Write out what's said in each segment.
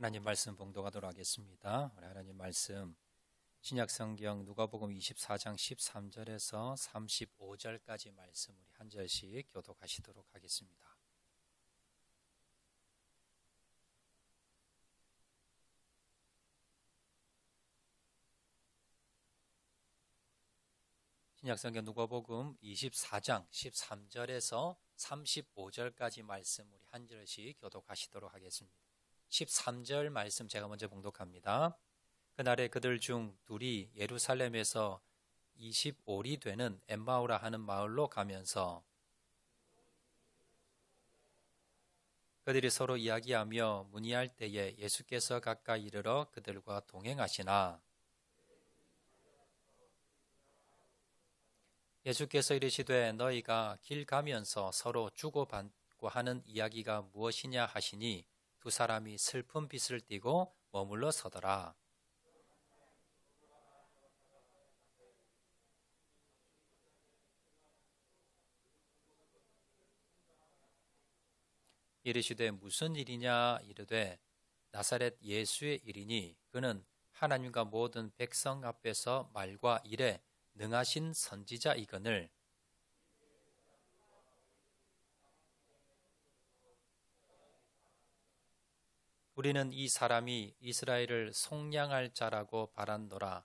하나님 말씀 봉독하도록 하겠습니다. 우리 하나님 말씀 신약성경 누가복음 24장 13절에서 35절까지 말씀 우리 한 절씩 교독하시도록 하겠습니다. 신약성경 누가복음 24장 13절에서 35절까지 말씀 우리 한 절씩 교독하시도록 하겠습니다. 13절 말씀 제가 먼저 봉독합니다. 그날에 그들 중 둘이 예루살렘에서 25리 되는 엠마오라 하는 마을로 가면서 그들이 서로 이야기하며 문의할 때에 예수께서 가까이 이르러 그들과 동행하시나 예수께서 이르시되 너희가 길 가면서 서로 주고받고 하는 이야기가 무엇이냐 하시니 두 사람이 슬픈 빛을 띠고 머물러 서더라. 이르시되 무슨 일이냐 이르되 나사렛 예수의 일이니 그는 하나님과 모든 백성 앞에서 말과 일에 능하신 선지자이거늘 우리는 이 사람이 이스라엘을 속량할 자라고 바란노라.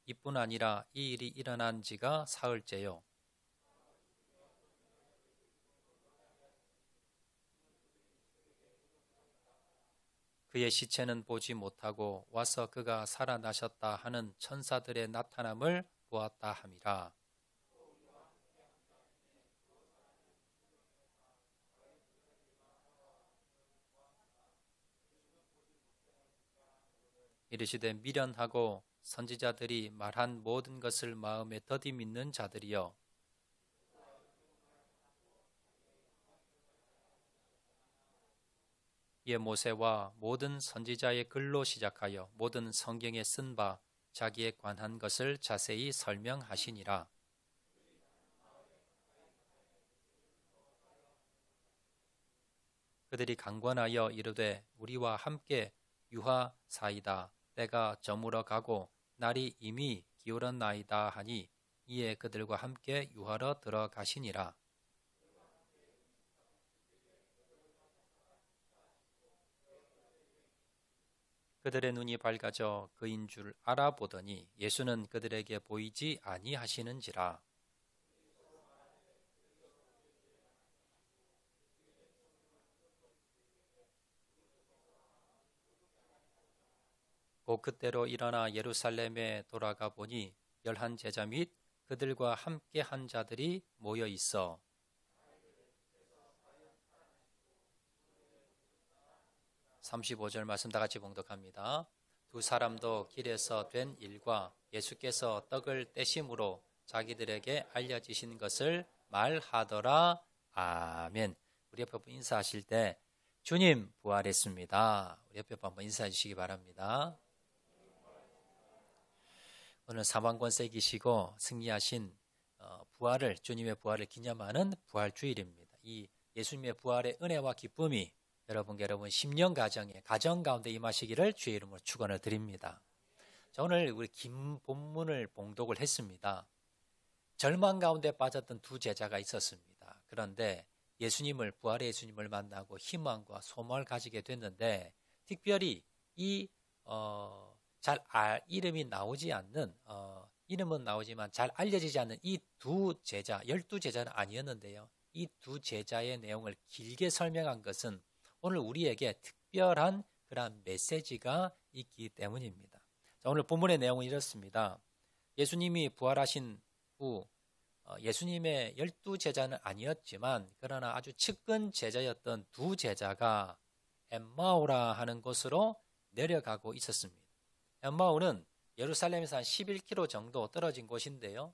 이뿐 아니라 이 일이 일어난 지가 사흘째요. 그의 시체는 보지 못하고 와서 그가 살아나셨다 하는 천사들의 나타남을 보았다 함이라. 이르시되 미련하고 선지자들이 말한 모든 것을 마음에 더디 믿는 자들이여 이에 모세와 모든 선지자의 글로 시작하여 모든 성경에 쓴 바 자기에 관한 것을 자세히 설명하시니라. 그들이 강권하여 이르되 우리와 함께 유하사이다. 때가 저물어 가고 날이 이미 기울었나이다 하니 이에 그들과 함께 유하러 들어가시니라. 그들의 눈이 밝아져 그인 줄 알아보더니 예수는 그들에게 보이지 아니하시는지라. 곧 그때로 일어나 예루살렘에 돌아가 보니 11 제자 및 그들과 함께 한 자들이 모여 있어 35절 말씀 다 같이 봉독합니다. 두 사람도 길에서 된 일과 예수께서 떡을 떼심으로 자기들에게 알려지신 것을 말하더라. 아멘. 우리 옆에 인사하실 때 주님 부활했습니다. 우리 옆에 한번 인사해 주시기 바랍니다. 오늘 사망권세 이기시고 승리하신 부활을 주님의 부활을 기념하는 부활주일입니다. 이 예수님의 부활의 은혜와 기쁨이 여러분 10년 가정 가운데 임하시기를 주의 이름으로 축원을 드립니다. 자, 오늘 우리 긴 본문을 봉독을 했습니다. 절망 가운데 빠졌던 두 제자가 있었습니다. 그런데 부활의 예수님을 만나고 희망과 소망을 가지게 됐는데 특별히 이름이 나오지 않는 이름은 나오지만 잘 알려지지 않는 이 두 제자, 12제자는 아니었는데요. 이 두 제자의 내용을 길게 설명한 것은 오늘 우리에게 특별한 그러한 메시지가 있기 때문입니다. 자, 오늘 본문의 내용은 이렇습니다. 예수님이 부활하신 후 예수님의 12제자는 아니었지만 그러나 아주 측근 제자였던 두 제자가 엠마오라 하는 곳으로 내려가고 있었습니다. 엠마오는 예루살렘에서 한 11km 정도 떨어진 곳인데요.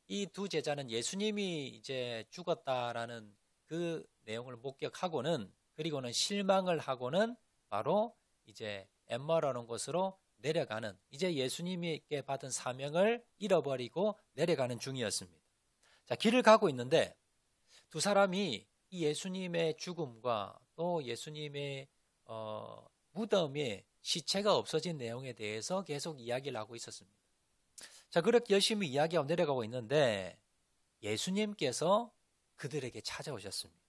이 두 제자는 예수님이 이제 죽었다라는 그 내용을 목격하고는 그리고는 실망을 하고는 바로 이제 엠마오라는 곳으로 내려가는 이제 예수님께 받은 사명을 잃어버리고 내려가는 중이었습니다. 자, 길을 가고 있는데 두 사람이 이 예수님의 죽음과 또 예수님의 무덤에 시체가 없어진 내용에 대해서 계속 이야기를 하고 있었습니다. 자, 그렇게 열심히 이야기하고 내려가고 있는데 예수님께서 그들에게 찾아오셨습니다.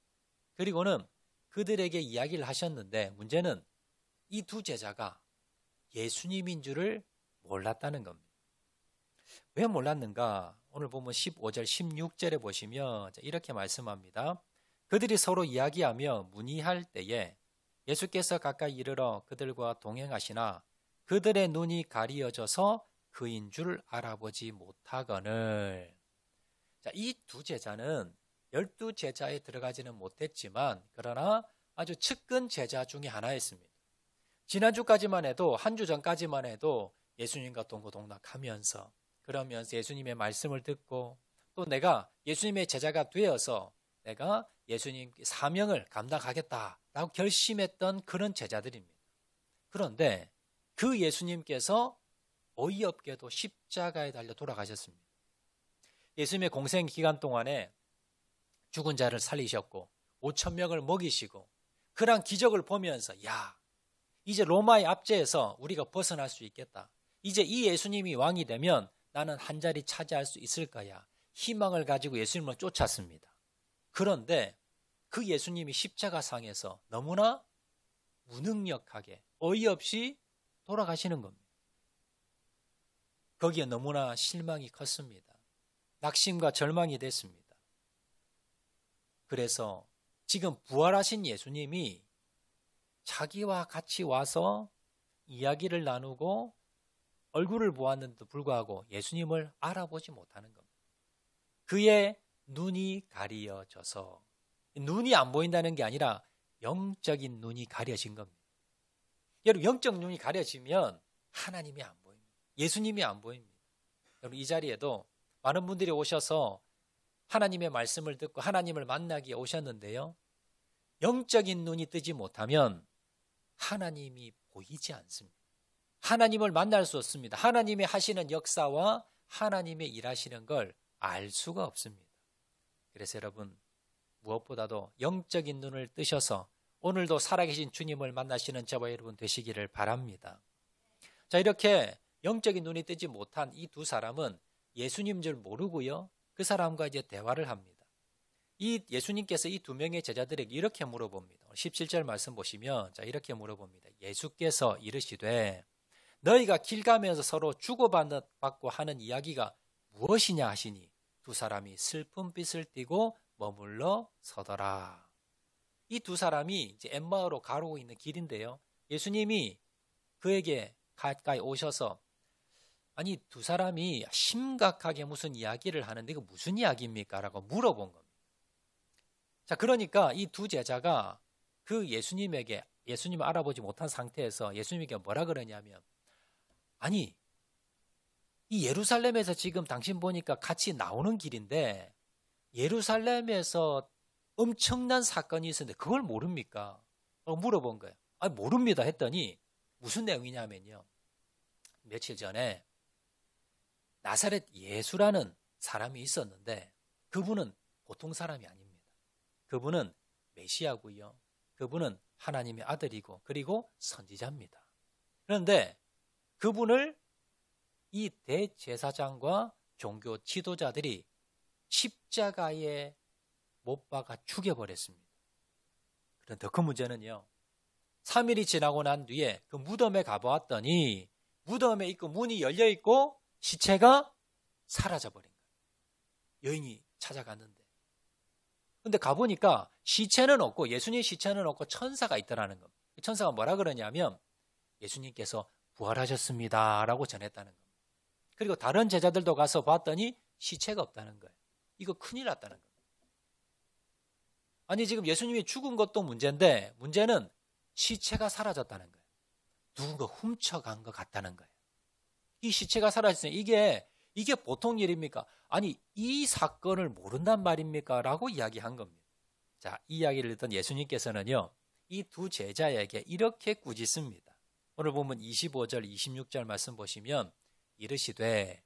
그리고는 그들에게 이야기를 하셨는데 문제는 이 두 제자가 예수님인 줄을 몰랐다는 겁니다. 왜 몰랐는가? 오늘 보면 15절, 16절에 보시면 이렇게 말씀합니다. 그들이 서로 이야기하며 문의할 때에 예수께서 가까이 이르러 그들과 동행하시나 그들의 눈이 가리어져서 그인 줄 알아보지 못하거늘. 자, 이 두 제자는 12제자에 들어가지는 못했지만 그러나 아주 측근 제자 중에 하나였습니다. 지난주까지만 해도 한 주 전까지만 해도 예수님과 동고동락하면서 그러면서 예수님의 말씀을 듣고 또 내가 예수님의 제자가 되어서 내가 예수님 사명을 감당하겠다라고 결심했던 그런 제자들입니다. 그런데 그 예수님께서 어이없게도 십자가에 달려 돌아가셨습니다. 예수님의 공생 기간 동안에 죽은 자를 살리셨고 5천 명을 먹이시고 그러한 기적을 보면서 야, 이제 로마의 압제에서 우리가 벗어날 수 있겠다. 이제 이 예수님이 왕이 되면 나는 한 자리 차지할 수 있을 거야. 희망을 가지고 예수님을 쫓았습니다. 그런데 그 예수님이 십자가상에서 너무나 무능력하게 어이없이 돌아가시는 겁니다. 거기에 너무나 실망이 컸습니다. 낙심과 절망이 됐습니다. 그래서 지금 부활하신 예수님이 자기와 같이 와서 이야기를 나누고 얼굴을 보았는데도 불구하고 예수님을 알아보지 못하는 겁니다. 그의 눈이 가려져서 눈이 안 보인다는 게 아니라 영적인 눈이 가려진 겁니다. 여러분 영적 눈이 가려지면 하나님이 안 보입니다. 예수님이 안 보입니다. 여러분 이 자리에도 많은 분들이 오셔서 하나님의 말씀을 듣고 하나님을 만나기에 오셨는데요. 영적인 눈이 뜨지 못하면 하나님이 보이지 않습니다. 하나님을 만날 수 없습니다. 하나님의 하시는 역사와 하나님의 일하시는 걸 알 수가 없습니다. 그래서 여러분 무엇보다도 영적인 눈을 뜨셔서 오늘도 살아계신 주님을 만나시는 저와 여러분 되시기를 바랍니다. 자, 이렇게 영적인 눈이 뜨지 못한 이 두 사람은 예수님 줄 모르고요. 그 사람과 이제 대화를 합니다. 이 예수님께서 이 두 명의 제자들에게 이렇게 물어봅니다. 17절 말씀 보시면 자 이렇게 물어봅니다. 예수께서 이르시되 너희가 길 가면서 서로 주고받고 하는 이야기가 무엇이냐 하시니 두 사람이 슬픈 빛을 띠고 머물러 서더라. 이 두 사람이 이제 엠마오로 가고 있는 길인데요. 예수님이 그에게 가까이 오셔서 아니 두 사람이 심각하게 무슨 이야기를 하는데 이거 무슨 이야기입니까? 라고 물어본 겁니다. 자, 그러니까 이 두 제자가 그 예수님을 알아보지 못한 상태에서 예수님에게 뭐라 그러냐면 아니 이 예루살렘에서 지금 당신 보니까 같이 나오는 길인데 예루살렘에서 엄청난 사건이 있었는데 그걸 모릅니까? 물어본 거예요. 아니 모릅니다 했더니 무슨 내용이냐면요. 며칠 전에 나사렛 예수라는 사람이 있었는데 그분은 보통 사람이 아닙니다. 그분은 메시아고요. 그분은 하나님의 아들이고 그리고 선지자입니다. 그런데 그분을 이 대제사장과 종교 지도자들이 십자가에 못 박아 죽여버렸습니다. 그런데 더 큰 문제는요. 3일이 지나고 난 뒤에 그 무덤에 가보았더니 무덤에 있고 문이 열려있고 시체가 사라져버린 거예요. 여인이 찾아갔는데. 근데 가보니까 시체는 없고 예수님 시체는 없고 천사가 있더라는 겁니다. 천사가 뭐라 그러냐면 예수님께서 부활하셨습니다 라고 전했다는 겁니다. 그리고 다른 제자들도 가서 봤더니 시체가 없다는 거예요. 이거 큰일 났다는 겁니다. 아니 지금 예수님이 죽은 것도 문제인데 문제는 시체가 사라졌다는 거예요. 누군가 훔쳐간 것 같다는 거예요. 이 시체가 사라졌으니 이게 보통 일입니까? 아니 이 사건을 모른단 말입니까? 라고 이야기한 겁니다. 자, 이 이야기를 듣던 예수님께서는요. 이 두 제자에게 이렇게 꾸짖습니다. 오늘 보면 25절 26절 말씀 보시면 이르시되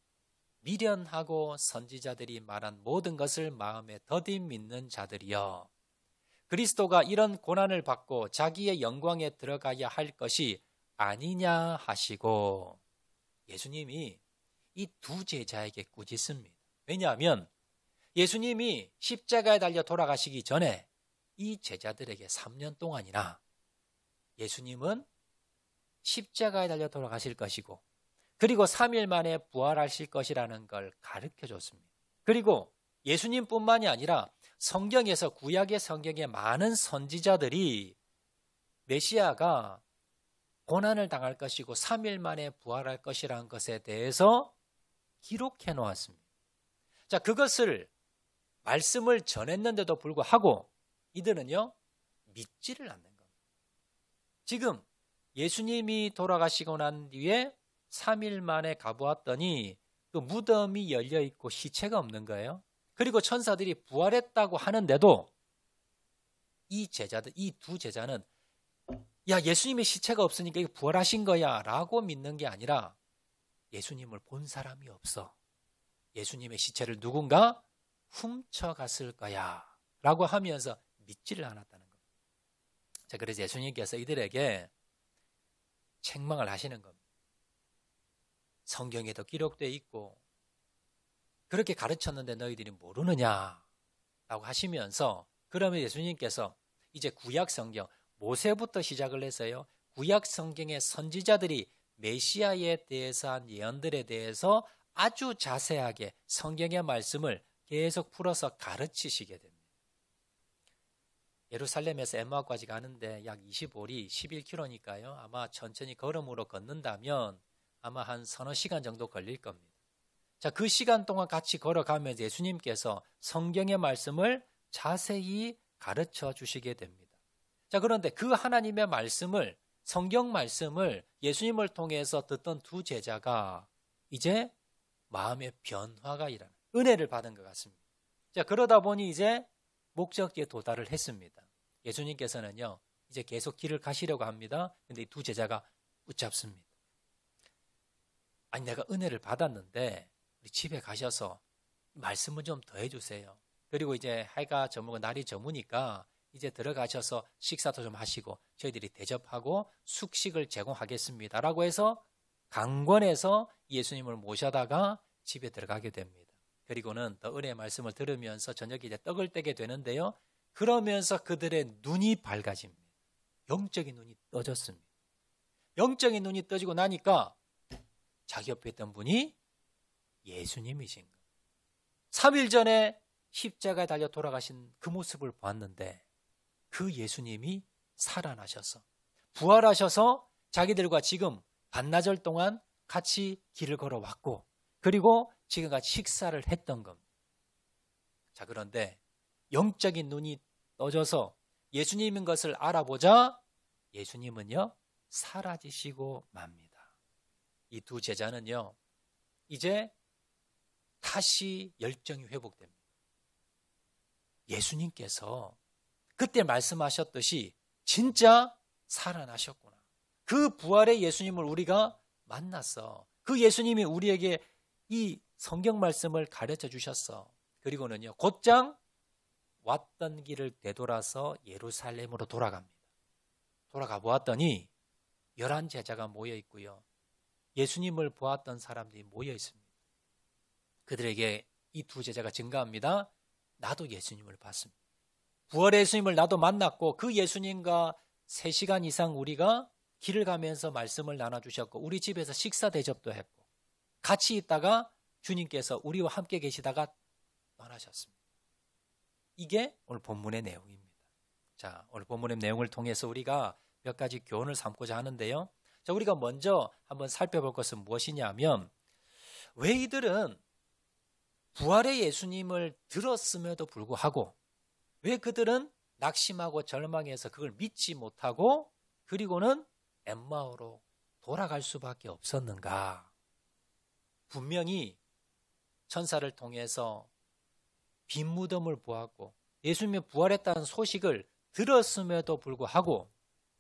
미련하고 선지자들이 말한 모든 것을 마음에 더디 믿는 자들이여 그리스도가 이런 고난을 받고 자기의 영광에 들어가야 할 것이 아니냐 하시고 예수님이 이 두 제자에게 꾸짖습니다. 왜냐하면 예수님이 십자가에 달려 돌아가시기 전에 이 제자들에게 3년 동안이나 예수님은 십자가에 달려 돌아가실 것이고 그리고 3일 만에 부활하실 것이라는 걸 가르쳐 줬습니다. 그리고 예수님뿐만이 아니라 성경에서 구약의 성경에 많은 선지자들이 메시아가 고난을 당할 것이고 3일 만에 부활할 것이라는 것에 대해서 기록해 놓았습니다. 자, 그것을 말씀을 전했는데도 불구하고 이들은요 믿지를 않는 겁니다. 지금 예수님이 돌아가시고 난 뒤에 3일 만에 가보았더니 그 무덤이 열려 있고 시체가 없는 거예요. 그리고 천사들이 부활했다고 하는데도 이 제자들, 이 두 제자는 야, 예수님의 시체가 없으니까 이거 부활하신 거야 라고 믿는 게 아니라 예수님을 본 사람이 없어. 예수님의 시체를 누군가 훔쳐갔을 거야 라고 하면서 믿지를 않았다는 겁니다. 자, 그래서 예수님께서 이들에게 책망을 하시는 겁니다. 성경에도 기록되어 있고 그렇게 가르쳤는데 너희들이 모르느냐 라고 하시면서 그러면 예수님께서 이제 구약 성경 모세부터 시작을 해서요 구약 성경의 선지자들이 메시아에 대해서 한 예언들에 대해서 아주 자세하게 성경의 말씀을 계속 풀어서 가르치시게 됩니다. 예루살렘에서 엠마오까지 가는데 약 25리 11km니까요 아마 천천히 걸음으로 걷는다면 아마 한 서너 시간 정도 걸릴 겁니다. 자, 그 시간 동안 같이 걸어가면서 예수님께서 성경의 말씀을 자세히 가르쳐 주시게 됩니다. 자, 그런데 그 하나님의 말씀을 성경 말씀을 예수님을 통해서 듣던 두 제자가 이제 마음의 변화가 일어나는 은혜를 받은 것 같습니다. 자, 그러다 보니 이제 목적지에 도달을 했습니다. 예수님께서는요 이제 계속 길을 가시려고 합니다. 근데 이 두 제자가 붙잡습니다. 아니, 내가 은혜를 받았는데 우리 집에 가셔서 말씀을 좀 더 해주세요. 그리고 이제 해가 저무고 날이 저무니까 이제 들어가셔서 식사도 좀 하시고 저희들이 대접하고 숙식을 제공하겠습니다 라고 해서 강권해서 예수님을 모셔다가 집에 들어가게 됩니다. 그리고는 더 은혜의 말씀을 들으면서 저녁에 이제 떡을 떼게 되는데요 그러면서 그들의 눈이 밝아집니다. 영적인 눈이 떠졌습니다. 영적인 눈이 떠지고 나니까 자기 옆에 있던 분이 예수님이신 거예요. 3일 전에 십자가에 달려 돌아가신 그 모습을 보았는데 그 예수님이 살아나셔서 부활하셔서 자기들과 지금 반나절 동안 같이 길을 걸어왔고 그리고 지금 같이 식사를 했던 겁니다. 자, 그런데 영적인 눈이 떠져서 예수님인 것을 알아보자 예수님은요 사라지시고 맙니다. 이 두 제자는요 이제 다시 열정이 회복됩니다. 예수님께서 그때 말씀하셨듯이 진짜 살아나셨구나. 그 부활의 예수님을 우리가 만났어. 그 예수님이 우리에게 이 성경 말씀을 가르쳐 주셨어. 그리고는요 곧장 왔던 길을 되돌아서 예루살렘으로 돌아갑니다. 돌아가 보았더니 11 제자가 모여 있고요. 예수님을 보았던 사람들이 모여 있습니다. 그들에게 이 두 제자가 증가합니다. 나도 예수님을 봤습니다. 부활의 예수님을 나도 만났고 그 예수님과 3시간 이상 우리가 길을 가면서 말씀을 나눠주셨고 우리 집에서 식사 대접도 했고 같이 있다가 주님께서 우리와 함께 계시다가 떠나셨습니다. 이게 오늘 본문의 내용입니다. 자, 오늘 본문의 내용을 통해서 우리가 몇 가지 교훈을 삼고자 하는데요. 자, 우리가 먼저 한번 살펴볼 것은 무엇이냐면 왜 이들은 부활의 예수님을 들었음에도 불구하고 왜 그들은 낙심하고 절망해서 그걸 믿지 못하고 그리고는 엠마오로 돌아갈 수밖에 없었는가? 분명히 천사를 통해서 빈 무덤을 보았고 예수님이 부활했다는 소식을 들었음에도 불구하고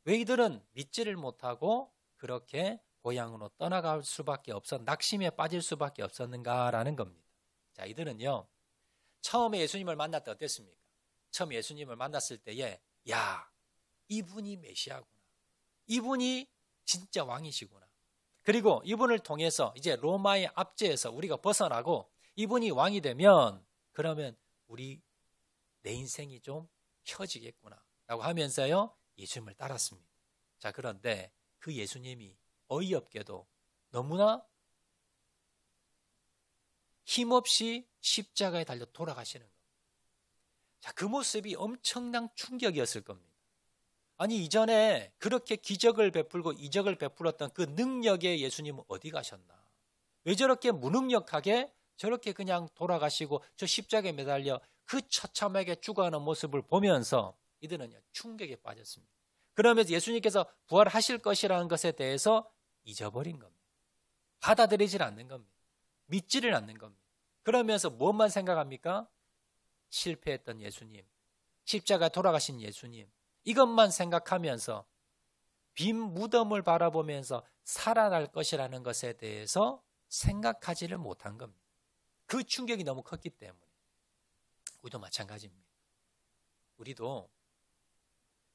왜 이들은 믿지를 못하고 그렇게 고향으로 떠나갈 수밖에 낙심에 빠질 수밖에 없었는가라는 겁니다. 자, 이들은요 처음에 예수님을 만날 때 어땠습니까? 처음 예수님을 만났을 때에 야, 이분이 메시아구나. 이분이 진짜 왕이시구나. 그리고 이분을 통해서 이제 로마의 압제에서 우리가 벗어나고 이분이 왕이 되면 그러면 내 인생이 좀 펴지겠구나 라고 하면서요 예수님을 따랐습니다. 자, 그런데 그 예수님이 어이없게도 너무나 힘없이 십자가에 달려 돌아가시는 겁니다. 자, 그 모습이 엄청난 충격이었을 겁니다. 아니, 이전에 그렇게 기적을 베풀고 이적을 베풀었던 그 능력의 예수님은 어디 가셨나? 왜 저렇게 무능력하게 저렇게 그냥 돌아가시고 저 십자가에 매달려 그 처참하게 죽어가는 모습을 보면서 이들은 충격에 빠졌습니다. 그러면서 예수님께서 부활하실 것이라는 것에 대해서 잊어버린 겁니다. 받아들이질 않는 겁니다. 믿지를 않는 겁니다. 그러면서 무엇만 생각합니까? 실패했던 예수님, 십자가에 돌아가신 예수님, 이것만 생각하면서 빈 무덤을 바라보면서 살아날 것이라는 것에 대해서 생각하지를 못한 겁니다. 그 충격이 너무 컸기 때문에. 우리도 마찬가지입니다. 우리도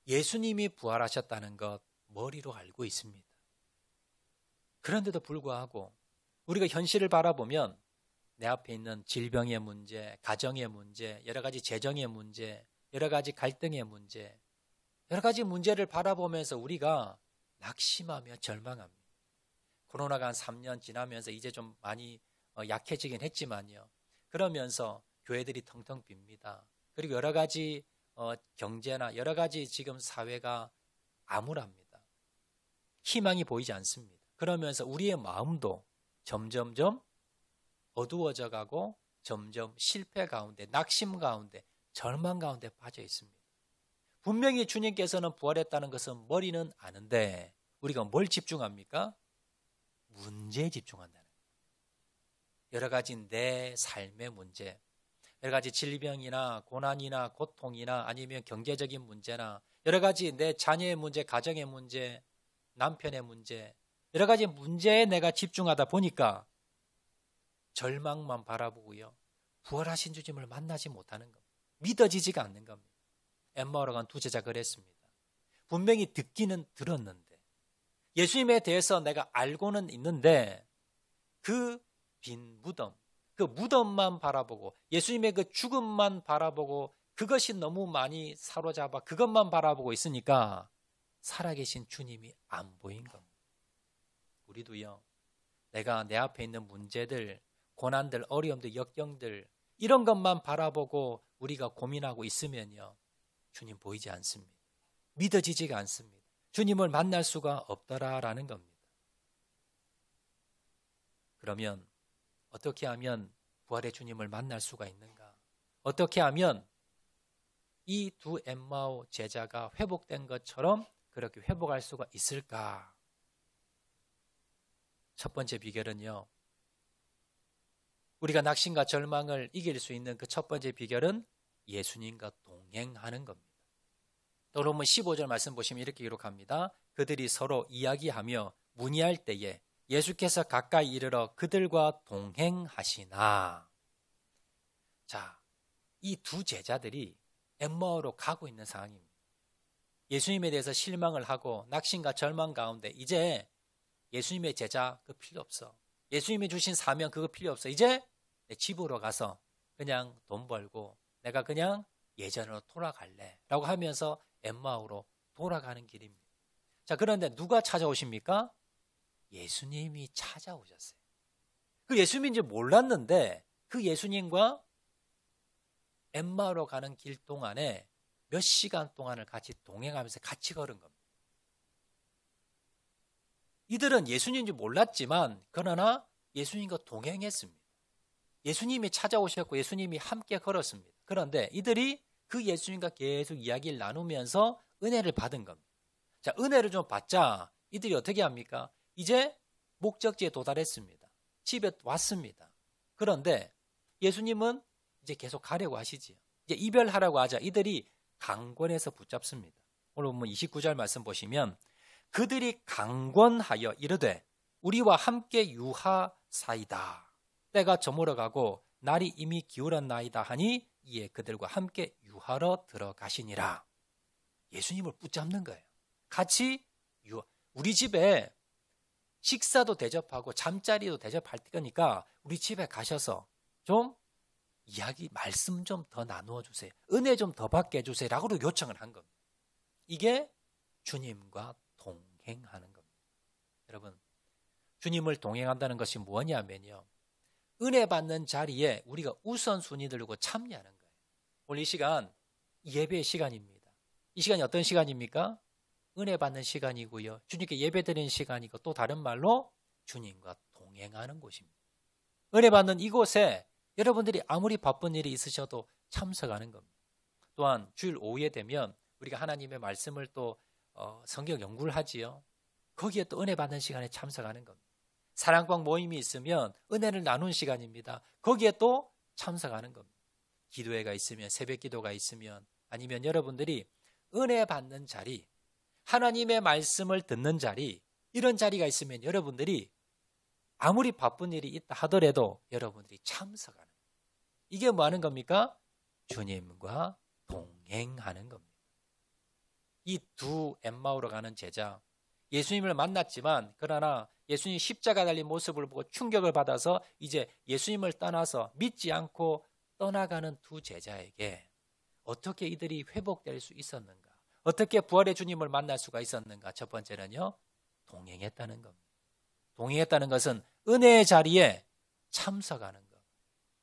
예수님이 부활하셨다는 것 머리로 알고 있습니다. 그런데도 불구하고 우리가 현실을 바라보면 내 앞에 있는 질병의 문제, 가정의 문제, 여러 가지 재정의 문제, 여러 가지 갈등의 문제, 여러 가지 문제를 바라보면서 우리가 낙심하며 절망합니다. 코로나가 한 3년 지나면서 이제 좀 많이 약해지긴 했지만요. 그러면서 교회들이 텅텅 빕니다. 그리고 여러 가지 경제나 여러 가지 지금 사회가 암울합니다. 희망이 보이지 않습니다. 그러면서 우리의 마음도 점점점 어두워져 가고 점점 실패 가운데, 낙심 가운데, 절망 가운데 빠져 있습니다. 분명히 주님께서는 부활했다는 것은 머리는 아는데 우리가 뭘 집중합니까? 문제에 집중한다는 거예요. 여러 가지 내 삶의 문제, 여러 가지 질병이나 고난이나 고통이나 아니면 경제적인 문제나 여러 가지 내 자녀의 문제, 가정의 문제, 남편의 문제, 여러 가지 문제에 내가 집중하다 보니까 절망만 바라보고요. 부활하신 주님을 만나지 못하는 겁니다. 믿어지지가 않는 겁니다. 엠마오로 간 두 제자 그랬습니다. 분명히 듣기는 들었는데 예수님에 대해서 내가 알고는 있는데 그 빈 무덤, 그 무덤만 바라보고 예수님의 그 죽음만 바라보고 그것이 너무 많이 사로잡아 그것만 바라보고 있으니까 살아계신 주님이 안 보인 겁니다. 우리도요. 내가 내 앞에 있는 문제들, 고난들, 어려움들, 역경들 이런 것만 바라보고 우리가 고민하고 있으면요. 주님 보이지 않습니다. 믿어지지가 않습니다. 주님을 만날 수가 없더라라는 겁니다. 그러면 어떻게 하면 부활의 주님을 만날 수가 있는가? 어떻게 하면 이 두 엠마오 제자가 회복된 것처럼 그렇게 회복할 수가 있을까? 첫 번째 비결은요. 우리가 낙심과 절망을 이길 수 있는 그 첫 번째 비결은 예수님과 동행하는 겁니다. 또 로마 15절 말씀 보시면 이렇게 기록합니다. 그들이 서로 이야기하며 문의할 때에 예수께서 가까이 이르러 그들과 동행하시나. 자, 이 두 제자들이 엠마오로 가고 있는 상황입니다. 예수님에 대해서 실망을 하고 낙심과 절망 가운데 이제 예수님의 제자 그거 필요 없어. 예수님이 주신 사명 그거 필요 없어. 이제 내 집으로 가서 그냥 돈 벌고 내가 그냥 예전으로 돌아갈래 라고 하면서 엠마오로 돌아가는 길입니다. 자, 그런데 누가 찾아오십니까? 예수님이 찾아오셨어요. 그 예수님인지 몰랐는데 그 예수님과 엠마오로 가는 길 동안에 몇 시간 동안을 같이 동행하면서 같이 걸은 겁니다. 이들은 예수님인지 몰랐지만 그러나 예수님과 동행했습니다. 예수님이 찾아오셨고 예수님이 함께 걸었습니다. 그런데 이들이 그 예수님과 계속 이야기를 나누면서 은혜를 받은 겁니다. 자, 은혜를 좀 받자 이들이 어떻게 합니까? 이제 목적지에 도달했습니다. 집에 왔습니다. 그런데 예수님은 이제 계속 가려고 하시지요. 이제 이별하라고 하자 이들이 강권해서 붙잡습니다. 오늘 보면 29절 말씀 보시면 그들이 강권하여 이르되 우리와 함께 유하사이다. 때가 저물어가고 날이 이미 기울었나이다 하니 이에 그들과 함께 유하러 들어가시니라. 예수님을 붙잡는 거예요. 같이 우리 집에 식사도 대접하고 잠자리도 대접할 거니까 우리 집에 가셔서 좀 이야기, 말씀 좀 더 나누어 주세요. 은혜 좀 더 받게 해주세요. 라고 요청을 한 겁니다. 이게 주님과 동행하는 겁니다. 여러분, 주님을 동행한다는 것이 뭐냐면요, 은혜 받는 자리에 우리가 우선순위 들고 참여하는 거예요. 오늘 이 시간 예배의 시간입니다. 이 시간이 어떤 시간입니까? 은혜 받는 시간이고요, 주님께 예배드리는 시간이고, 또 다른 말로 주님과 동행하는 곳입니다. 은혜 받는 이곳에 여러분들이 아무리 바쁜 일이 있으셔도 참석하는 겁니다. 또한 주일 오후에 되면 우리가 하나님의 말씀을 또 성경 연구를 하지요. 거기에 또 은혜 받는 시간에 참석하는 겁니다. 사랑방 모임이 있으면 은혜를 나눈 시간입니다. 거기에 또 참석하는 겁니다. 기도회가 있으면, 새벽 기도가 있으면, 아니면 여러분들이 은혜 받는 자리, 하나님의 말씀을 듣는 자리, 이런 자리가 있으면 여러분들이 아무리 바쁜 일이 있다 하더라도 여러분들이 참석하는 거예요. 이게 뭐 하는 겁니까? 주님과 동행하는 겁니다. 이 두 엠마오로 가는 제자, 예수님을 만났지만 그러나 예수님 십자가 달린 모습을 보고 충격을 받아서 이제 예수님을 떠나서 믿지 않고 떠나가는 두 제자에게 어떻게 이들이 회복될 수 있었는가? 어떻게 부활의 주님을 만날 수가 있었는가? 첫 번째는요, 동행했다는 겁니다. 동행했다는 것은 은혜의 자리에 참석하는 것.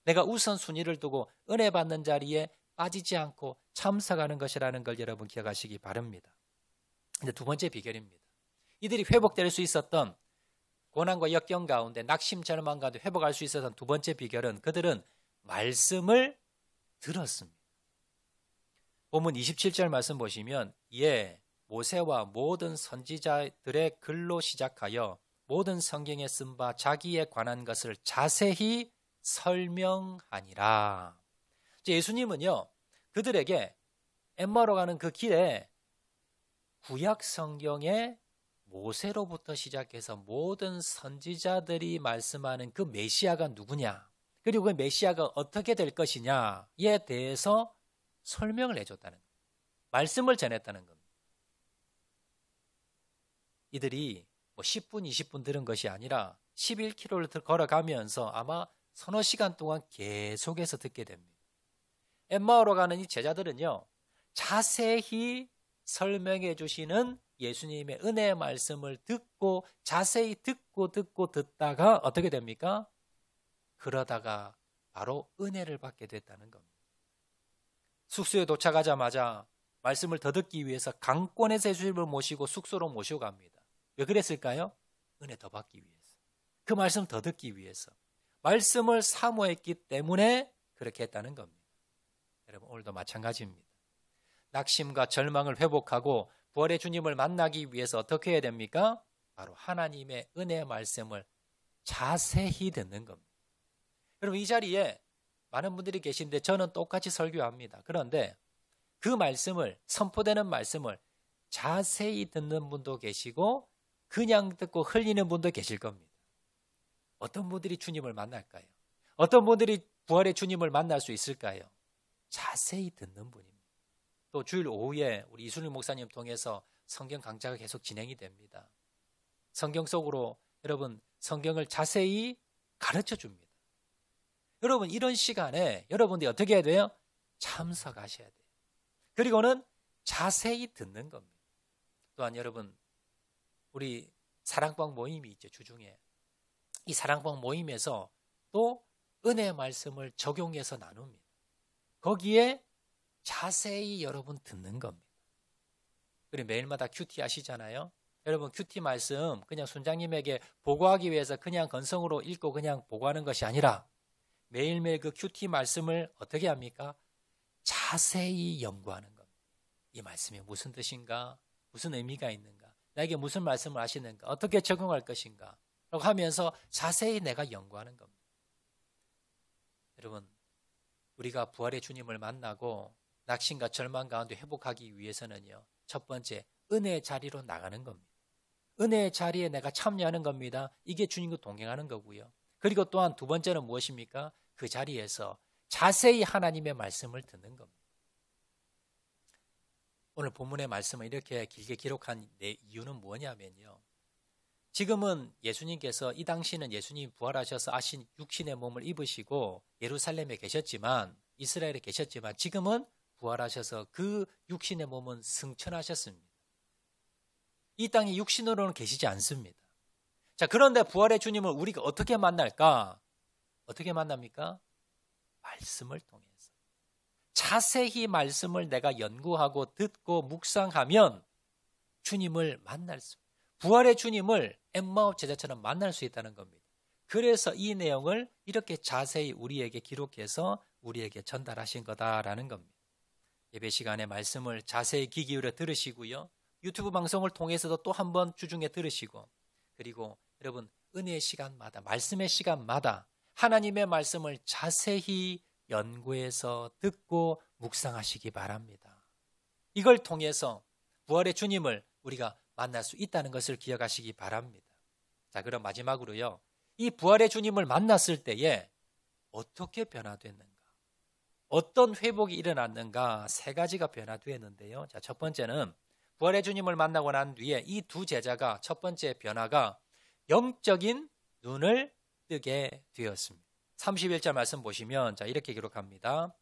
내가 우선순위를 두고 은혜 받는 자리에 빠지지 않고 참석하는 것이라는 걸 여러분 기억하시기 바랍니다. 근데 두 번째 비결입니다. 이들이 회복될 수 있었던 고난과 역경 가운데, 낙심 절망 가운데 회복할 수 있었던 두 번째 비결은 그들은 말씀을 들었습니다. 본문 27절 말씀 보시면, 모세와 모든 선지자들의 글로 시작하여 모든 성경에 쓴 바 자기에 관한 것을 자세히 설명하니라. 예수님은요, 그들에게 엠마오로 가는 그 길에 구약 성경의 모세로부터 시작해서 모든 선지자들이 말씀하는 그 메시아가 누구냐, 그리고 그 메시아가 어떻게 될 것이냐에 대해서 설명을 해줬다는 거예요. 말씀을 전했다는 겁니다. 이들이 10분, 20분 들은 것이 아니라 11km를 걸어가면서 아마 서너 시간 동안 계속해서 듣게 됩니다. 엠마오로 가는 이 제자들은요, 자세히 설명해 주시는 예수님의 은혜의 말씀을 듣고 자세히 듣고 듣다가 어떻게 됩니까? 그러다가 바로 은혜를 받게 됐다는 겁니다. 숙소에 도착하자마자 말씀을 더 듣기 위해서 강권에서 예수님을 모시고 숙소로 모시고 갑니다. 왜 그랬을까요? 은혜 더 받기 위해서. 그 말씀 더 듣기 위해서. 말씀을 사모했기 때문에 그렇게 했다는 겁니다. 여러분, 오늘도 마찬가지입니다. 낙심과 절망을 회복하고 부활의 주님을 만나기 위해서 어떻게 해야 됩니까? 바로 하나님의 은혜의 말씀을 자세히 듣는 겁니다. 여러분, 이 자리에 많은 분들이 계신데 저는 똑같이 설교합니다. 그런데 그 말씀을, 선포되는 말씀을 자세히 듣는 분도 계시고 그냥 듣고 흘리는 분도 계실 겁니다. 어떤 분들이 주님을 만날까요? 어떤 분들이 부활의 주님을 만날 수 있을까요? 자세히 듣는 분입니다. 또 주일 오후에 우리 이순일 목사님 통해서 성경 강좌가 계속 진행이 됩니다. 성경 속으로 여러분 성경을 자세히 가르쳐 줍니다. 여러분, 이런 시간에 여러분들이 어떻게 해야 돼요? 참석하셔야 돼요. 그리고는 자세히 듣는 겁니다. 또한 여러분, 우리 사랑방 모임이 있죠, 주중에. 이 사랑방 모임에서 또 은혜의 말씀을 적용해서 나눕니다. 거기에 자세히 여러분 듣는 겁니다. 그리고 매일마다 큐티 하시잖아요. 여러분, 큐티 말씀 그냥 순장님에게 보고하기 위해서 그냥 건성으로 읽고 그냥 보고하는 것이 아니라 매일매일 그 큐티 말씀을 어떻게 합니까? 자세히 연구하는 겁니다. 이 말씀이 무슨 뜻인가? 무슨 의미가 있는가? 나에게 무슨 말씀을 하시는가? 어떻게 적용할 것인가? 라고 하면서 자세히 내가 연구하는 겁니다. 여러분, 우리가 부활의 주님을 만나고 낙심과 절망 가운데 회복하기 위해서는요, 첫 번째, 은혜의 자리로 나가는 겁니다. 은혜의 자리에 내가 참여하는 겁니다. 이게 주님과 동행하는 거고요. 그리고 또한 두 번째는 무엇입니까? 그 자리에서 자세히 하나님의 말씀을 듣는 겁니다. 오늘 본문의 말씀을 이렇게 길게 기록한 이유는 뭐냐면요. 지금은 예수님께서 이 당시는 예수님이 부활하셔서 아신 육신의 몸을 입으시고 예루살렘에 계셨지만 이스라엘에 계셨지만 지금은 부활하셔서 그 육신의 몸은 승천하셨습니다. 이 땅에 육신으로는 계시지 않습니다. 자, 그런데 부활의 주님을 우리가 어떻게 만날까? 어떻게 만납니까? 말씀을 통해서. 자세히 말씀을 내가 연구하고 듣고 묵상하면 주님을 만날 수, 부활의 주님을 엠마오 제자처럼 만날 수 있다는 겁니다. 그래서 이 내용을 이렇게 자세히 우리에게 기록해서 우리에게 전달하신 거다라는 겁니다. 예배 시간에 말씀을 자세히 귀 기울여 들으시고요. 유튜브 방송을 통해서도 또 한 번 주중에 들으시고, 그리고 여러분 은혜의 시간마다, 말씀의 시간마다 하나님의 말씀을 자세히 연구해서 듣고 묵상하시기 바랍니다. 이걸 통해서 부활의 주님을 우리가 만날 수 있다는 것을 기억하시기 바랍니다. 자, 그럼 마지막으로요. 이 부활의 주님을 만났을 때에 어떻게 변화됐는가? 어떤 회복이 일어났는가? 세 가지가 변화되었는데요. 자, 첫 번째는 부활의 주님을 만나고 난 뒤에 이 두 제자가 첫 번째 변화가 영적인 눈을 뜨게 되었습니다. 31절 말씀 보시면 자, 이렇게 기록합니다.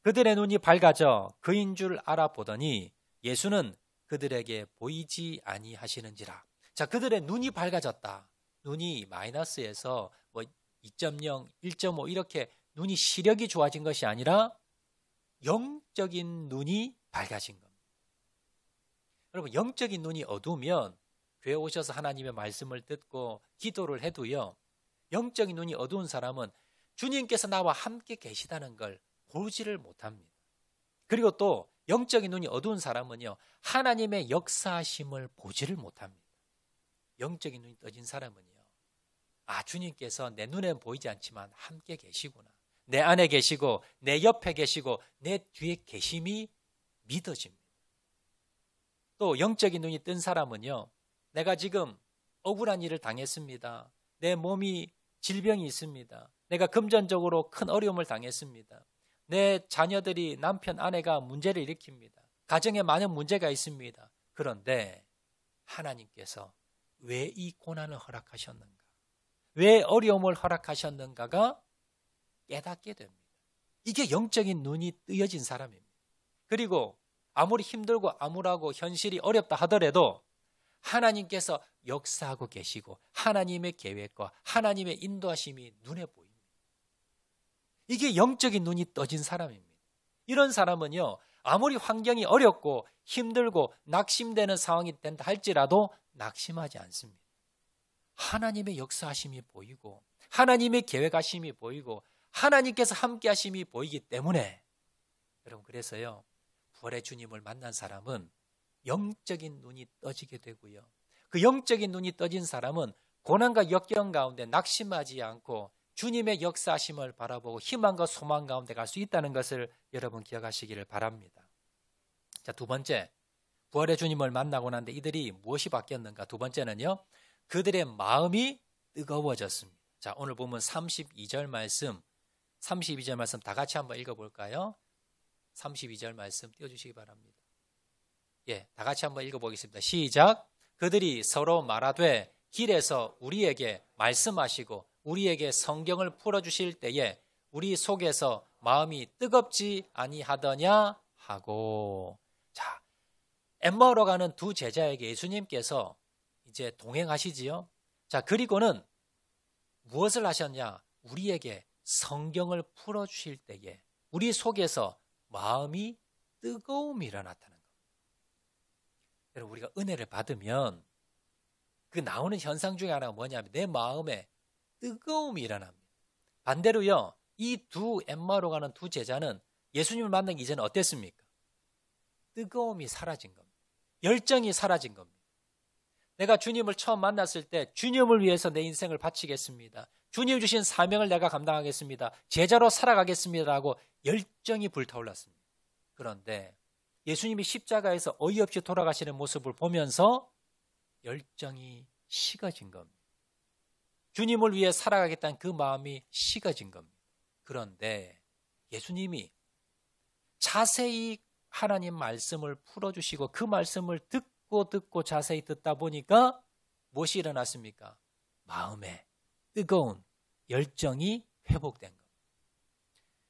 그들의 눈이 밝아져 그인 줄 알아보더니 예수는 그들에게 보이지 아니하시는지라. 자, 그들의 눈이 밝아졌다. 눈이 마이너스에서 2.0, 1.5 이렇게 눈이 시력이 좋아진 것이 아니라 영적인 눈이 밝아진 겁니다. 여러분, 영적인 눈이 어두우면 교회 오셔서 하나님의 말씀을 듣고 기도를 해도요, 영적인 눈이 어두운 사람은 주님께서 나와 함께 계시다는 걸 보지를 못합니다. 그리고 또 영적인 눈이 어두운 사람은요, 하나님의 역사하심을 보지를 못합니다. 영적인 눈이 떠진 사람은요, 아, 주님께서 내 눈에는 보이지 않지만 함께 계시구나. 내 안에 계시고 내 옆에 계시고 내 뒤에 계심이 믿어집니다. 또 영적인 눈이 뜬 사람은요, 내가 지금 억울한 일을 당했습니다. 내 몸이 질병이 있습니다. 내가 금전적으로 큰 어려움을 당했습니다. 내 자녀들이 남편, 아내가 문제를 일으킵니다. 가정에 많은 문제가 있습니다. 그런데 하나님께서 왜 이 고난을 허락하셨는가? 왜 어려움을 허락하셨는가가 깨닫게 됩니다. 이게 영적인 눈이 뜨여진 사람입니다. 그리고 아무리 힘들고 암울하고 현실이 어렵다 하더라도 하나님께서 역사하고 계시고 하나님의 계획과 하나님의 인도하심이 눈에 보입니다. 이게 영적인 눈이 떠진 사람입니다. 이런 사람은요, 아무리 환경이 어렵고 힘들고 낙심되는 상황이 된다 할지라도 낙심하지 않습니다. 하나님의 역사하심이 보이고 하나님의 계획하심이 보이고 하나님께서 함께 하심이 보이기 때문에 여러분, 그래서요, 부활의 주님을 만난 사람은 영적인 눈이 떠지게 되고요, 그 영적인 눈이 떠진 사람은 고난과 역경 가운데 낙심하지 않고 주님의 역사하심을 바라보고 희망과 소망 가운데 갈 수 있다는 것을 여러분 기억하시기를 바랍니다. 자, 두 번째, 부활의 주님을 만나고 난데 이들이 무엇이 바뀌었는가? 두 번째는요, 그들의 마음이 뜨거워졌습니다. 자, 오늘 보면 32절 말씀 다 같이 한번 읽어볼까요? 32절 말씀 띄워주시기 바랍니다. 예, 다 같이 한번 읽어보겠습니다. 시작. 그들이 서로 말하되 길에서 우리에게 말씀하시고 우리에게 성경을 풀어주실 때에 우리 속에서 마음이 뜨겁지 아니하더냐 하고. 자, 엠마오로 가는 두 제자에게 예수님께서 이제 동행하시지요. 자, 그리고는 무엇을 하셨냐? 우리에게 성경을 풀어주실 때에 우리 속에서 마음이 뜨거움이 일어났다는 겁니다. 여러분, 우리가 은혜를 받으면 그 나오는 현상 중에 하나가 뭐냐면 내 마음에 뜨거움이 일어납니다. 반대로요, 이 두 엠마오로 가는 두 제자는 예수님을 만나기 이전에 어땠습니까? 뜨거움이 사라진 겁니다. 열정이 사라진 겁니다. 내가 주님을 처음 만났을 때 주님을 위해서 내 인생을 바치겠습니다. 주님 주신 사명을 내가 감당하겠습니다. 제자로 살아가겠습니다라고 열정이 불타올랐습니다. 그런데 예수님이 십자가에서 어이없이 돌아가시는 모습을 보면서 열정이 식어진 겁니다. 주님을 위해 살아가겠다는 그 마음이 식어진 겁니다. 그런데 예수님이 자세히 하나님 말씀을 풀어주시고 그 말씀을 듣고 자세히 듣다 보니까 무엇이 일어났습니까? 마음에 뜨거운 열정이 회복된 것.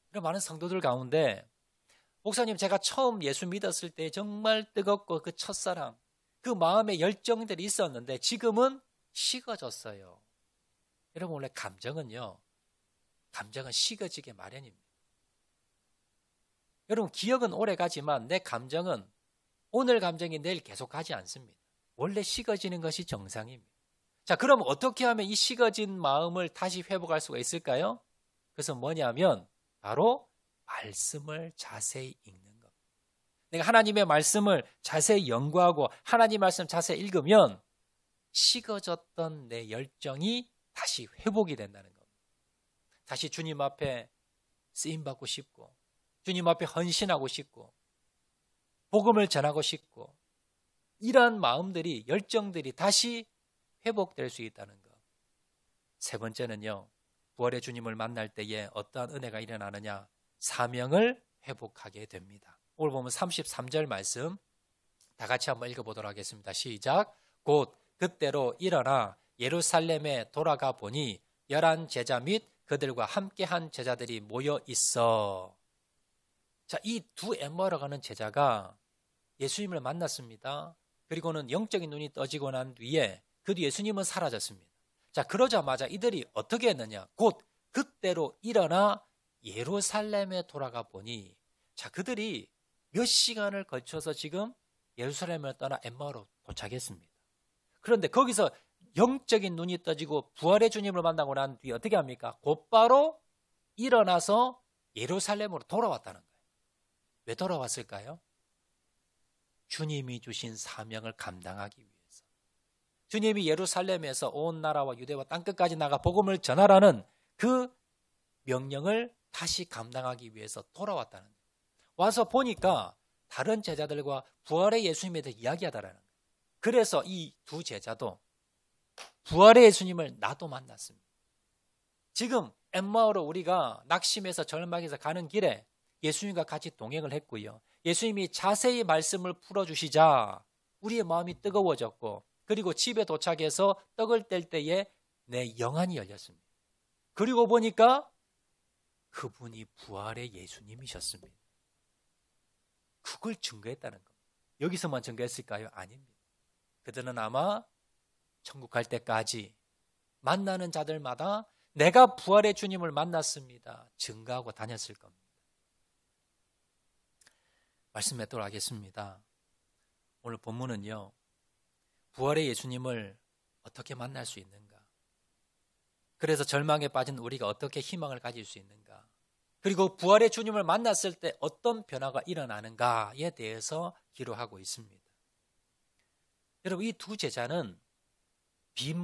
그런 많은 성도들 가운데 목사님, 제가 처음 예수 믿었을 때 정말 뜨겁고 그 첫사랑, 그 마음의 열정들이 있었는데 지금은 식어졌어요. 여러분, 원래 감정은 식어지게 마련입니다. 여러분, 기억은 오래 가지만 내 감정은 오늘 감정이 내일 계속 가지 않습니다. 원래 식어지는 것이 정상입니다. 자, 그럼 어떻게 하면 이 식어진 마음을 다시 회복할 수가 있을까요? 그래서 뭐냐면 바로 말씀을 자세히 읽는 것. 내가 하나님의 말씀을 자세히 연구하고 하나님 말씀 자세히 읽으면 식어졌던 내 열정이 다시 회복이 된다는 겁니다. 다시 주님 앞에 쓰임받고 싶고 주님 앞에 헌신하고 싶고 복음을 전하고 싶고 이러한 마음들이, 열정들이 다시 회복될 수 있다는 것. 세 번째는요, 부활의 주님을 만날 때에 어떠한 은혜가 일어나느냐? 사명을 회복하게 됩니다. 오늘 보면 33절 말씀 다 같이 한번 읽어보도록 하겠습니다. 시작. 곧 그때로 일어나 예루살렘에 돌아가 보니 11 제자 및 그들과 함께한 제자들이 모여 있어. 자, 이 두 엠마오로 가는 제자가 예수님을 만났습니다. 그리고는 영적인 눈이 떠지고 난 뒤에 그 뒤 예수님은 사라졌습니다. 자, 그러자마자 이들이 어떻게 했느냐? 곧 그때로 일어나 예루살렘에 돌아가 보니, 자, 그들이 몇 시간을 걸쳐서 지금 예루살렘을 떠나 엠마오로 도착했습니다. 그런데 거기서 영적인 눈이 떠지고 부활의 주님을 만나고 난 뒤에 어떻게 합니까? 곧바로 일어나서 예루살렘으로 돌아왔다는 거예요. 왜 돌아왔을까요? 주님이 주신 사명을 감당하기 위해서. 주님이 예루살렘에서 온 나라와 유대와 땅끝까지 나가 복음을 전하라는 그 명령을 다시 감당하기 위해서 돌아왔다는 거예요. 와서 보니까 다른 제자들과 부활의 예수님에 대해 이야기하더라는 거예요. 그래서 이 두 제자도 부활의 예수님을 나도 만났습니다. 지금 엠마오로 우리가 낙심해서 절망해서 가는 길에 예수님과 같이 동행을 했고요. 예수님이 자세히 말씀을 풀어주시자 우리의 마음이 뜨거워졌고, 그리고 집에 도착해서 떡을 뗄 때에 내 영안이 열렸습니다. 그리고 보니까 그분이 부활의 예수님이셨습니다. 그걸 증거했다는 겁니다. 여기서만 증거했을까요? 아닙니다. 그들은 아마 천국 갈 때까지 만나는 자들마다 내가 부활의 주님을 만났습니다 증거하고 다녔을 겁니다. 말씀 맺도록 하겠습니다. 오늘 본문은요, 부활의 예수님을 어떻게 만날 수 있는가? 그래서 절망에 빠진 우리가 어떻게 희망을 가질 수 있는가? 그리고 부활의 주님을 만났을 때 어떤 변화가 일어나는가에 대해서 기록하고 있습니다. 여러분, 이 두 제자는 빈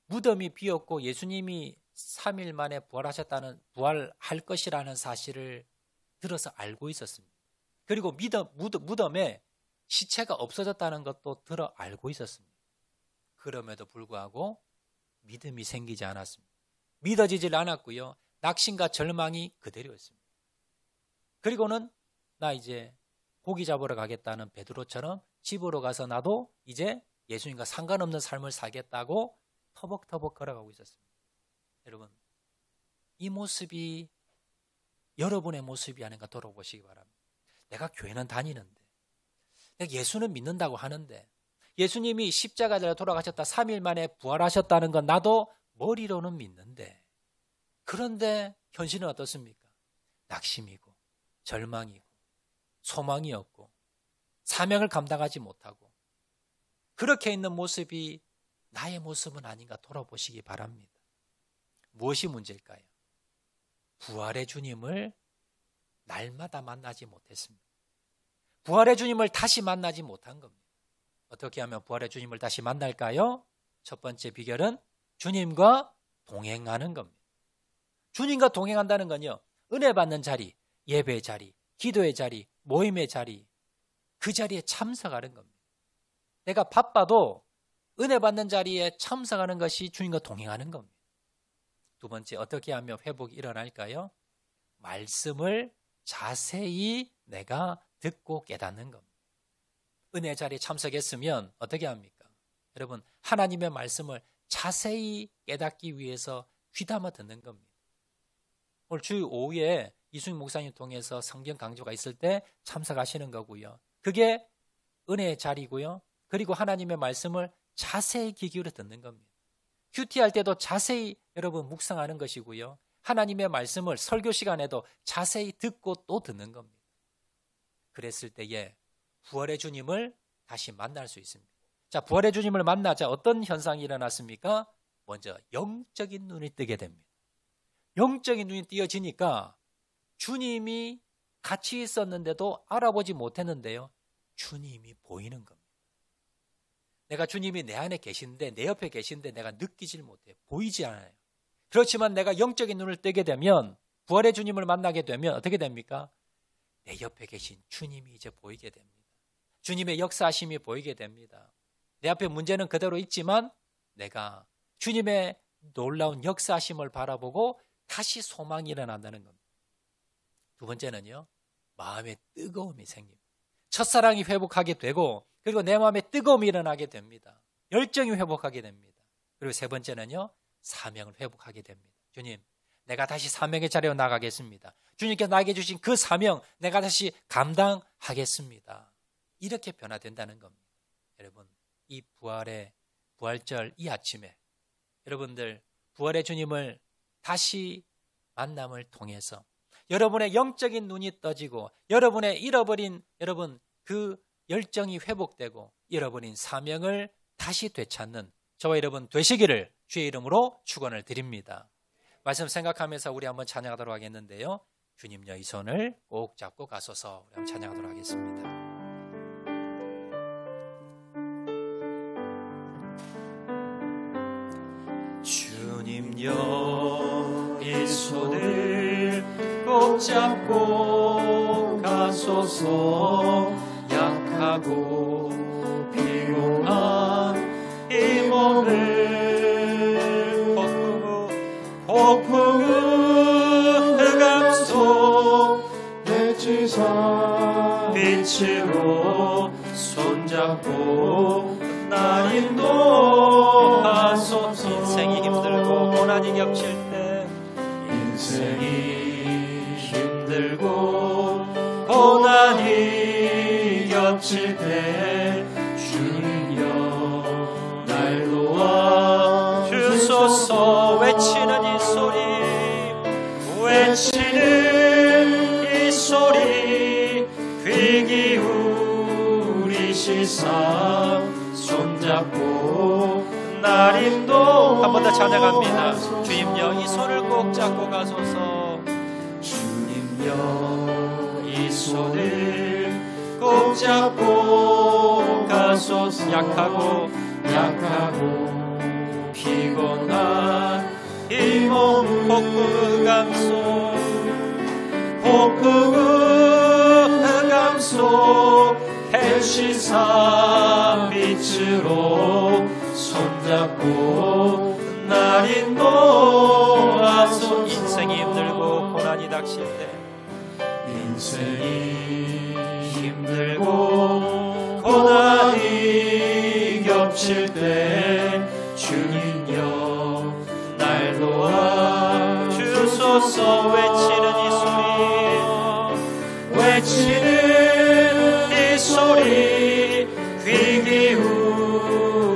무덤이 비었고 예수님이 3일 만에 부활할 것이라는 사실을 들어서 알고 있었습니다. 그리고 무덤에 시체가 없어졌다는 것도 들어 알고 있었습니다. 그럼에도 불구하고 믿음이 생기지 않았습니다. 믿어지질 않았고요. 낙심과 절망이 그대로였습니다. 그리고는 나 이제 고기 잡으러 가겠다는 베드로처럼 집으로 가서 나도 이제 예수님과 상관없는 삶을 살겠다고 터벅터벅 걸어가고 있었습니다. 여러분, 이 모습이 여러분의 모습이 아닌가 돌아보시기 바랍니다. 내가 교회는 다니는데, 내가 예수는 믿는다고 하는데, 예수님이 십자가에 돌아가셨다 3일 만에 부활하셨다는 건 나도 머리로는 믿는데, 그런데 현실은 어떻습니까? 낙심이고 절망이고 소망이 없고 사명을 감당하지 못하고 그렇게 있는 모습이 나의 모습은 아닌가 돌아보시기 바랍니다. 무엇이 문제일까요? 부활의 주님을 날마다 만나지 못했습니다. 부활의 주님을 다시 만나지 못한 겁니다. 어떻게 하면 부활의 주님을 다시 만날까요? 첫 번째 비결은 주님과 동행하는 겁니다. 주님과 동행한다는 건요, 은혜 받는 자리, 예배의 자리, 기도의 자리, 모임의 자리, 그 자리에 참석하는 겁니다. 내가 바빠도 은혜 받는 자리에 참석하는 것이 주님과 동행하는 겁니다. 두 번째, 어떻게 하면 회복이 일어날까요? 말씀을 자세히 내가 듣고 깨닫는 겁니다. 은혜 자리에 참석했으면 어떻게 합니까? 여러분, 하나님의 말씀을 자세히 깨닫기 위해서 귀담아 듣는 겁니다. 오늘 주일 오후에 이승희 목사님 통해서 성경 강조가 있을 때 참석하시는 거고요. 그게 은혜의 자리고요. 그리고 하나님의 말씀을 자세히 귀 기울여 듣는 겁니다. 큐티할 때도 자세히 여러분 묵상하는 것이고요. 하나님의 말씀을 설교 시간에도 자세히 듣고 또 듣는 겁니다. 그랬을 때에 부활의 주님을 다시 만날 수 있습니다. 자, 부활의 주님을 만나자 어떤 현상이 일어났습니까? 먼저 영적인 눈이 뜨게 됩니다. 영적인 눈이 띄어지니까 주님이 같이 있었는데도 알아보지 못했는데요. 주님이 보이는 겁니다. 내가 주님이 내 안에 계신데, 내 옆에 계신데 내가 느끼질 못해요. 보이지 않아요. 그렇지만 내가 영적인 눈을 뜨게 되면, 부활의 주님을 만나게 되면 어떻게 됩니까? 내 옆에 계신 주님이 이제 보이게 됩니다. 주님의 역사하심이 보이게 됩니다. 내 앞에 문제는 그대로 있지만 내가 주님의 놀라운 역사하심을 바라보고 다시 소망이 일어난다는 겁니다. 두 번째는요, 마음의 뜨거움이 생깁니다. 첫사랑이 회복하게 되고, 그리고 내 마음에 뜨거움이 일어나게 됩니다. 열정이 회복하게 됩니다. 그리고 세 번째는요, 사명을 회복하게 됩니다. 주님, 내가 다시 사명의 자리로 나가겠습니다. 주님께서 나에게 주신 그 사명 내가 다시 감당하겠습니다. 이렇게 변화된다는 겁니다. 여러분, 이 부활절 이 아침에 여러분들 부활의 주님을 다시 만남을 통해서 여러분의 영적인 눈이 떠지고 여러분의 잃어버린 여러분 그 열정이 회복되고 잃어버린 사명을 다시 되찾는 저와 여러분 되시기를 주의 이름으로 축원을 드립니다. 말씀 생각하면서 우리 한번 찬양하도록 하겠는데요. 주님여 이 손을 꼭 잡고 가소서. 우리 한번 찬양하도록 하겠습니다. 주님여 이 손을 꼭 잡고 가소서. 약하고 피곤한 이 몸을 폭풍우 흑암 속 내치사 빛으로 손잡고 날 인도하소서. 인생이 힘들고 고난이 겹칠 때 인생이 힘들고 고난이 겹칠 때 주님여 날 도와 주소서. 외치는 이 소리 외치는 이 소리 귀 기울이시사 손잡고 날 인도. 한 번 더 찬양합니다. 주님여 이 손을 꼭 잡고 가소서. 주님여 이 손을 꼭 잡고 가소서. 약하고 피곤한 이 몸 폭풍흑암 속 폭풍흑암 속 해시사 빛으로 손잡고 날 인도하소서. 인생이 힘들고 고난이 닥칠 때 인생이 힘들고 고난이 겹칠 때 주님여 날 도와 주소서. 외치는 이 소리 외치는 이 소리 귀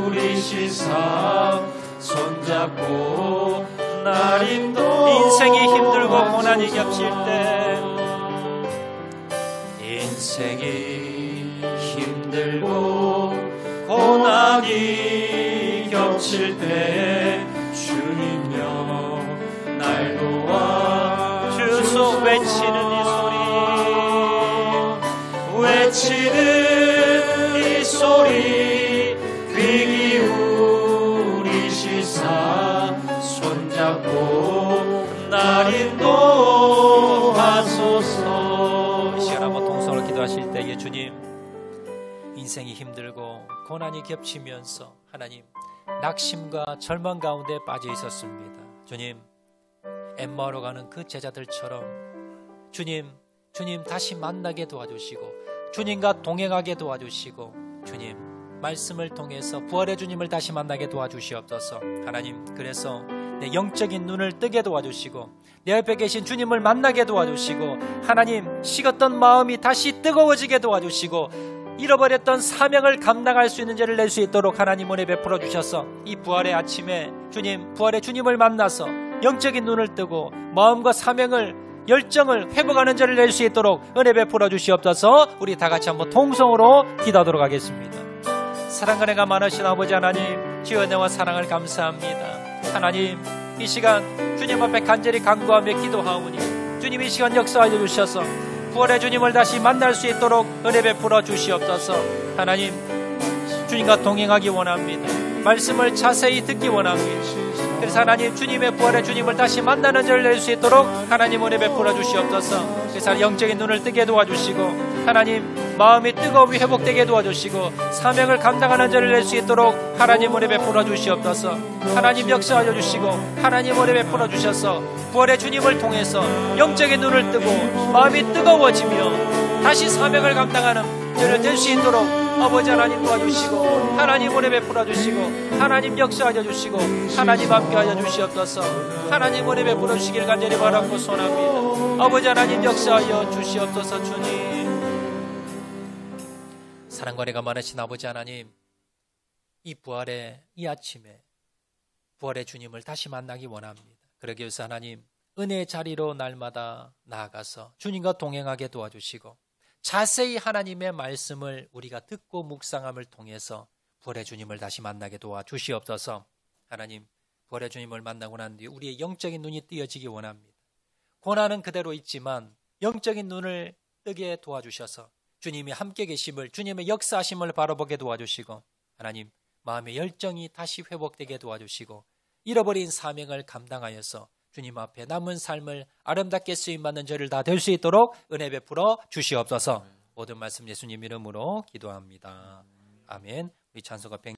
기울이시사 손잡고 날 인도. 인생이 힘들고 고난이 겹칠 때 인생이 힘들고 고난이 겹칠 때 주님여 날 도와 주소. 외치는 이 소리 외치는 이 소리 귀 기울이시사 손잡고 날 인도하소서. 이 시간 한번 통성으로 기도하실 때에 주님, 인생이 힘들고 고난이 겹치면서 하나님 낙심과 절망 가운데 빠져 있었습니다. 주님, 엠마오로 가는 그 제자들처럼 주님 다시 만나게 도와주시고 주님과 동행하게 도와주시고 주님 말씀을 통해서 부활의 주님을 다시 만나게 도와주시옵소서. 하나님, 그래서 내 영적인 눈을 뜨게 도와주시고 내 옆에 계신 주님을 만나게 도와주시고 하나님, 식었던 마음이 다시 뜨거워지게 도와주시고 잃어버렸던 사명을 감당할 수 있는 죄를 낼 수 있도록 하나님 은혜 베풀어 주셔서 이 부활의 아침에 주님, 부활의 주님을 만나서 영적인 눈을 뜨고 마음과 사명을 열정을 회복하는 자를 낼 수 있도록 은혜 베풀어 주시옵소서. 우리 다 같이 한번 통성으로 기도하도록 하겠습니다. 사랑과 은혜가 많으신 아버지 하나님, 주의 은혜와 사랑을 감사합니다. 하나님, 이 시간 주님 앞에 간절히 간구하며 기도하오니 주님 이 시간 역사하여 주셔서 부활의 주님을 다시 만날 수 있도록 은혜 베풀어 주시옵소서. 하나님, 주님과 동행하기 원합니다. 말씀을 자세히 듣기 원합니다. 그래서 하나님, 주님의 부활의 주님을 다시 만나는 자를 낼 수 있도록 하나님 은혜 베풀어 주시옵소서. 그래서 영적인 눈을 뜨게 도와주시고 하나님, 마음이 뜨거움이 회복되게 도와주시고 사명을 감당하는 자를 낼 수 있도록 하나님 은혜 베풀어 주시옵소서. 하나님 역사하여 주시고 하나님 은혜 베풀어 주셔서 부활의 주님을 통해서 영적인 눈을 뜨고 마음이 뜨거워지며 다시 사명을 감당하는 저를 될 수 있도록 아버지 하나님 도와주시고 하나님 은혜 베풀어 주시고 하나님 역사하여 주시고 하나님 함께하여 주시옵소서. 하나님 은혜 베풀어 주시길 간절히 바라고 소원합니다. 아버지 하나님 역사하여 주시옵소서. 주님, 사랑과 은혜가 많으신 아버지 하나님, 이 부활의 이 아침에 부활의 주님을 다시 만나기 원합니다. 그러기 위해서 하나님, 은혜의 자리로 날마다 나아가서 주님과 동행하게 도와주시고 자세히 하나님의 말씀을 우리가 듣고 묵상함을 통해서 부활의 주님을 다시 만나게 도와주시옵소서. 하나님, 부활의 주님을 만나고 난 뒤에 우리의 영적인 눈이 뜨여지기 원합니다. 고난은 그대로 있지만 영적인 눈을 뜨게 도와주셔서 주님이 함께 계심을, 주님의 역사하심을 바라보게 도와주시고 하나님, 마음의 열정이 다시 회복되게 도와주시고 잃어버린 사명을 감당하여서 주님 앞에 남은 삶을 아름답게 쓰임받는 저를 다 될 수 있도록 은혜 베풀어 주시옵소서. 모든 말씀 예수님 이름으로 기도합니다. 아멘. 우리 찬송가 100